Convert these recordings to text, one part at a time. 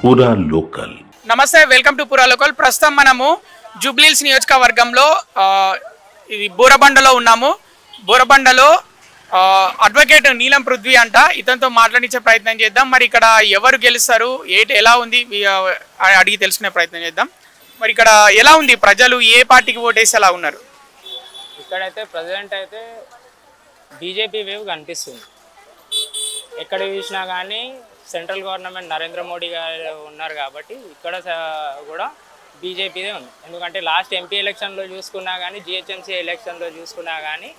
పూరా లోకల్. నమస్తే, welcome to పూరా లోకల్. ప్రస్తుతం మనము జూబ్లీహిల్స్ నియోజకవర్గంలో ఇది బోరబండలో ఉన్నాము. బోరబండలో అడ్వకేట్ నీలం పృథ్వీ అంట, ఇతనితో మాట్లాడించే ప్రయత్నం చేద్దాం. మరి ఇక్కడ ఎవరు గెలుస్తారు, ఎలా ఉంది అడిగి తెలుసుకునే ప్రయత్నం చేద్దాం. మరి ఇక్కడ ఎలా ఉంది, ప్రజలు ఏ పార్టీకి ఓటేసి ఎలా ఉన్నారు? ఇక్కడైతే ప్రజెంట్ అయితే బీజేపీ వేవ్ కనిపిస్తుంది. ఎక్కడ చూసినా కానీ సెంట్రల్ గవర్నమెంట్ నరేంద్ర మోడీ గారు ఉన్నారు కాబట్టి ఇక్కడ కూడా బీజేపీదే ఉంది. ఎందుకంటే లాస్ట్ ఎంపీ ఎలక్షన్లో చూసుకున్నా కానీ, జిహెచ్ఎంసీ ఎలక్షన్లో చూసుకున్నా కానీ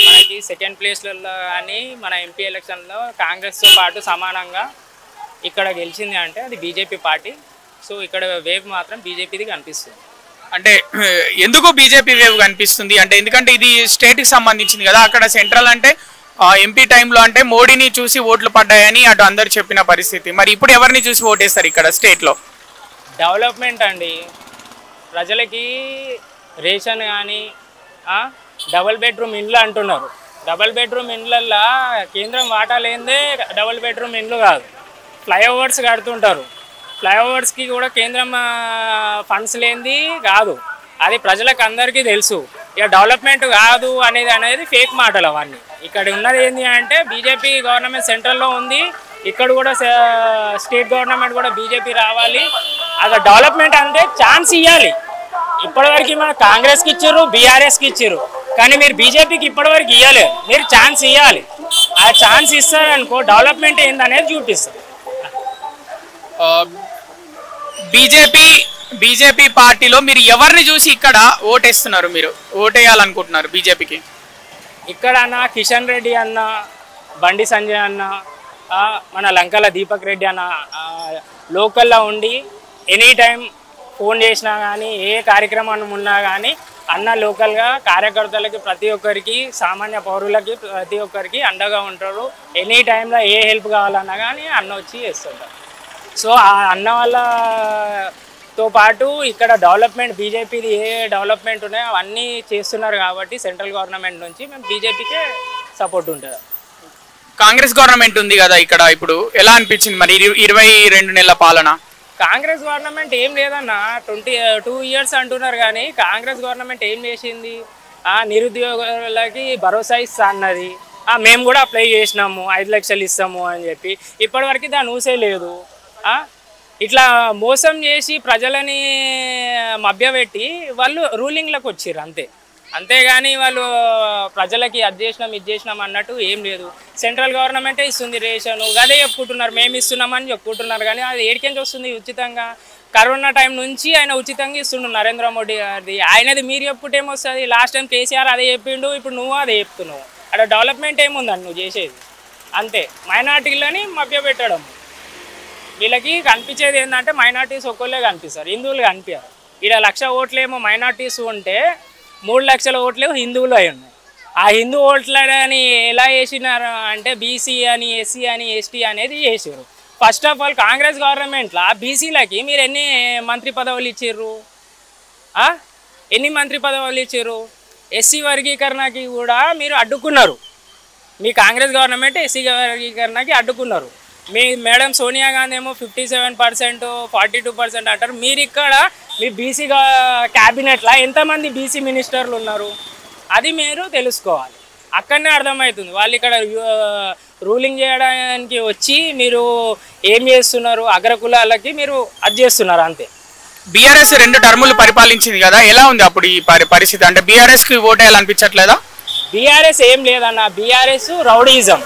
మనకి సెకండ్ ప్లేస్లలో కానీ మన ఎంపీ ఎలక్షన్లో కాంగ్రెస్తో పాటు సమానంగా ఇక్కడ గెలిచింది అంటే అది బీజేపీ పార్టీ. సో ఇక్కడ వేవ్ మాత్రం బీజేపీది కనిపిస్తుంది. అంటే ఎందుకు బీజేపీ వేవ్ కనిపిస్తుంది అంటే, ఎందుకంటే ఇది స్టేట్కి సంబంధించింది కదా. అక్కడ సెంట్రల్ అంటే ఎంపీ టైంలో అంటే మోడీని చూసి ఓట్లు పడ్డాయని అటు అందరు చెప్పిన పరిస్థితి. మరి ఇప్పుడు ఎవరిని చూసి ఓటేస్తారు ఇక్కడ స్టేట్లో? డెవలప్మెంట్ అండి. ప్రజలకి రేషన్ కానీ డబుల్ బెడ్రూమ్ ఇండ్లు అంటున్నారు. డబుల్ బెడ్రూమ్ ఇండ్లల్లో కేంద్రం వాటా లేనిదే డబుల్ బెడ్రూమ్ ఇండ్లు కాదు. ఫ్లైఓవర్స్ కడుతుంటారు. ఫ్లైఓవర్స్కి కూడా కేంద్రం ఫండ్స్ లేనిది కాదు. అది ప్రజలకు అందరికీ తెలుసు. ఇక డెవలప్మెంట్ కాదు అనేది ఫేక్ మాటలు అవన్నీ. ఇక్కడ ఉన్నది ఏంటి అంటే బీజేపీ గవర్నమెంట్ సెంట్రల్లో ఉంది. ఇక్కడ కూడా స్టేట్ గవర్నమెంట్ కూడా బీజేపీ రావాలి. అది డెవలప్మెంట్ అంటే ఛాన్స్ ఇవ్వాలి. ఇప్పటివరకు మన కాంగ్రెస్కి ఇచ్చారు, బీఆర్ఎస్కి ఇచ్చారు, కానీ మీరు బీజేపీకి ఇప్పటివరకు ఇవ్వలేదు. మీరు ఛాన్స్ ఇవ్వాలి. ఆ ఛాన్స్ ఇస్తారనుకో డెవలప్మెంట్ ఏందనేది చూపిస్తారు. బీజేపీ పార్టీలో మీరు ఎవరిని చూసి ఇక్కడ ఓటేస్తున్నారు, మీరు ఓటేయాలనుకుంటున్నారు బీజేపీకి? ఇక్కడ అన్న కిషన్ రెడ్డి అన్న, బండి సంజయ్ అన్న, మన లంకల దీపక్ రెడ్డి అన్న లోకల్లో ఉండి ఎనీ టైం ఫోన్ చేసినా కానీ ఏ కార్యక్రమం ఉన్నా కానీ అన్న లోకల్గా కార్యకర్తలకి ప్రతి ఒక్కరికి, సామాన్య పౌరులకి ప్రతి ఒక్కరికి అండగా ఉంటారు. ఎనీ టైంలో ఏ హెల్ప్ కావాలన్నా కానీ అన్న వచ్చి చేస్తుంటారు. సో ఆ అన్న వాళ్ళతో పాటు ఇక్కడ డెవలప్మెంట్ బీజేపీది ఏ డెవలప్మెంట్ ఉన్నాయో అవన్నీ చేస్తున్నారు కాబట్టి సెంట్రల్ గవర్నమెంట్ నుంచి మేము బీజేపీకే సపోర్ట్ ఉంటుంది. కాంగ్రెస్ గవర్నమెంట్ ఉంది కదా ఇక్కడ, ఇప్పుడు ఎలా అనిపించింది మరి 22 నెలల పాలన? కాంగ్రెస్ గవర్నమెంట్ ఏం లేదన్న, 22 years అంటున్నారు కానీ కాంగ్రెస్ గవర్నమెంట్ ఏం చేసింది? నిరుద్యోగులకి భరోసా ఇస్తా అన్నది. మేము కూడా అప్లై చేసినాము, 5 లక్షలు ఇస్తాము అని చెప్పి. ఇప్పటివరకు దాని ఊసే లేదు. ఇట్లా మోసం చేసి ప్రజలని మభ్యపెట్టి వాళ్ళు రూలింగ్లోకి వచ్చారు అంతే. అంతేగాని వాళ్ళు ప్రజలకి అది చేసినాం ఇది చేసినాం అన్నట్టు ఏం లేదు. సెంట్రల్ గవర్నమెంటే ఇస్తుంది రేషన్, అదే చెప్పుకుంటున్నారు, మేము ఇస్తున్నామని చెప్పుకుంటున్నారు. కానీ అది ఏడికెంచి వస్తుంది ఉచితంగా? కరోనా టైం నుంచి ఆయన ఉచితంగా ఇస్తుండు నరేంద్ర మోడీ గారిది. ఆయనది మీరు చెప్పుకుంటే ఏమొస్తుంది? లాస్ట్ టైం కేసీఆర్ అదే చెప్పిండు, ఇప్పుడు నువ్వు అదే చెప్తున్నావు. అక్కడ డెవలప్మెంట్ ఏముందని నువ్వు చేసేది? అంతే మైనార్టీలని మభ్యపెట్టడం. వీళ్ళకి కనిపించేది ఏంటంటే మైనార్టీస్ ఒక్కళ్ళే కనిపిస్తారు, హిందువులు కనిపించారు. ఇక్కడ 1,00,000 ఓట్లేమో మైనార్టీస్ ఉంటే 3 లక్షల ఓట్లేమో హిందువులు అయి ఉన్నాయి. ఆ హిందూ ఓట్లని ఎలా వేసినారు అంటే బీసీ అని, ఎస్సీ అని, ఎస్టీ అనేది చేసారు. ఫస్ట్ ఆఫ్ ఆల్ కాంగ్రెస్ గవర్నమెంట్లో బీసీలకి మీరు ఎన్ని మంత్రి పదవులు ఇచ్చారు? ఎన్ని మంత్రి పదవులు ఇచ్చారు? ఎస్సీ వర్గీకరణకి కూడా మీరు అడ్డుకున్నారు. మీ కాంగ్రెస్ గవర్నమెంట్ ఎస్సీ వర్గీకరణకి అడ్డుకున్నారు. మీ మేడం సోనియా గాంధీ ఏమో 57%, 42% అంటారు. మీరు ఇక్కడ మీ బీసీ క్యాబినెట్లో ఎంతమంది బీసీ మినిస్టర్లు ఉన్నారు? అది మీరు తెలుసుకోవాలి. అక్కడనే అర్థమవుతుంది వాళ్ళు ఇక్కడ రూలింగ్ చేయడానికి వచ్చి మీరు ఏం చేస్తున్నారు, అగ్రకులాలకి మీరు అది చేస్తున్నారు అంతే. బీఆర్ఎస్ 2 టర్ములు పరిపాలించింది కదా, ఎలా ఉంది అప్పుడు ఈ పరిస్థితి? అంటే బీఆర్ఎస్కి ఓటేయాలనిపించట్లేదా? బీఆర్ఎస్ ఏం లేదన్న, బీఆర్ఎస్ రౌడీయిజం.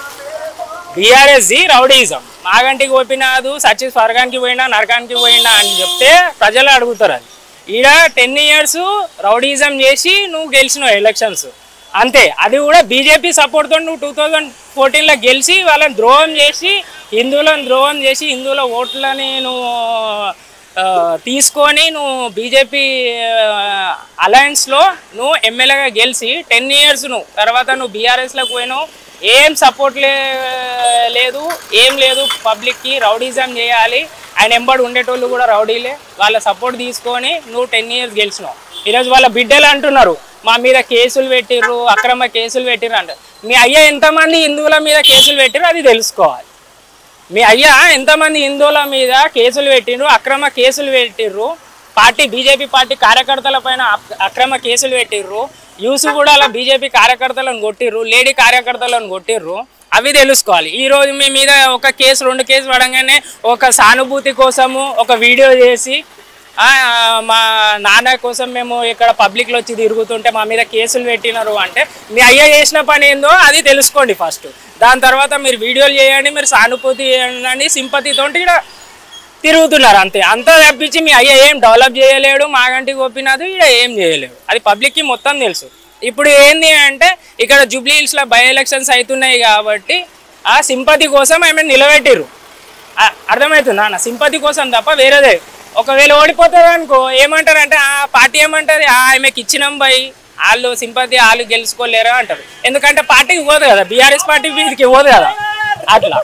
బీఆర్ఎస్ది రౌడీయిజం. మాగంటికి పోయినాదు, సచి స్వర్గానికి పోయినా నరకానికి పోయినా అని చెప్తే ప్రజలు అడుగుతారు. అది ఈడ 10 years రౌడీయిజం చేసి నువ్వు గెలిచినావు ఎలక్షన్స్ అంతే. అది కూడా బీజేపీ సపోర్ట్తో నువ్వు 2014లో గెలిచి వాళ్ళని ద్రోహం చేసి, హిందువులను ద్రోహం చేసి, హిందువుల ఓట్లని నువ్వు తీసుకొని నువ్వు బీజేపీ అలయన్స్లో నువ్వు ఎమ్మెల్యేగా గెలిచి 10 years నువ్వు తర్వాత నువ్వు బీఆర్ఎస్లోకి పోయినావు. ఏం సపోర్ట్ లేదు, ఏం లేదు. పబ్లిక్కి రౌడీజం చేయాలి. ఆయన ఎంబడి ఉండేటోళ్ళు కూడా రౌడీలే. వాళ్ళ సపోర్ట్ తీసుకొని నువ్వు 10 years గెలిచినావు. ఈరోజు వాళ్ళ బిడ్డలు అంటున్నారు మా మీద కేసులు పెట్టిర్రు, అక్రమ కేసులు పెట్టిర్రు అంటారు. మీ అయ్యా ఎంతమంది హిందువుల మీద కేసులు పెట్టిర్రు అది తెలుసుకోవాలి. మీ అయ్యా ఎంతమంది హిందువుల మీద కేసులు పెట్టిండ్రు, అక్రమ కేసులు పెట్టిర్రు, బీజేపీ పార్టీ కార్యకర్తల పైన అక్రమ కేసులు పెట్టిర్రు, యూస్ కూడా అలా బీజేపీ కార్యకర్తలను కొట్టిర్రు, లేడీ కార్యకర్తలను కొట్టిర్రు. అవి తెలుసుకోవాలి. ఈరోజు మీ మీద ఒక కేసు 2 కేసులు పడంగానే ఒక సానుభూతి కోసము ఒక వీడియో చేసి మా నాన్న కోసం మేము ఇక్కడ పబ్లిక్లో వచ్చి తిరుగుతుంటే మా మీద కేసులు పెట్టినారు అంటే మీ అయ్య చేసిన పని ఏందో అది తెలుసుకోండి ఫస్ట్. దాని తర్వాత మీరు వీడియోలు చేయండి, మీరు సానుభూతి చేయండి, సింపతితో ఇక్కడ తిరుగుతున్నారు అంతే. అంతా తప్పించి మీ అయ్య ఏం డెవలప్ చేయలేడు, మాగంటి గోపినాథ్ ఇక్కడ ఏం చేయలేడు, అది పబ్లిక్కి మొత్తం తెలుసు. ఇప్పుడు ఏంది అంటే ఇక్కడ జూబ్లీ హిల్స్లో బై ఎలక్షన్స్ అవుతున్నాయి కాబట్టి ఆ సింపతి కోసం ఆమె నిలబెట్టిర్రు. అర్థమవుతుందా అన్న? సింపతి కోసం తప్ప వేరేదే. ఒకవేళ ఓడిపోతారు అనుకో ఏమంటారంటే ఆ పార్టీ ఏమంటారు, ఆమెకి ఇచ్చినాం బై, వాళ్ళు సింపతి వాళ్ళు గెలుచుకోలేరు అంటారు. ఎందుకంటే పార్టీకి పోదు కదా, బీఆర్ఎస్ పార్టీ వీధికి పోదు కదా, అట్లా.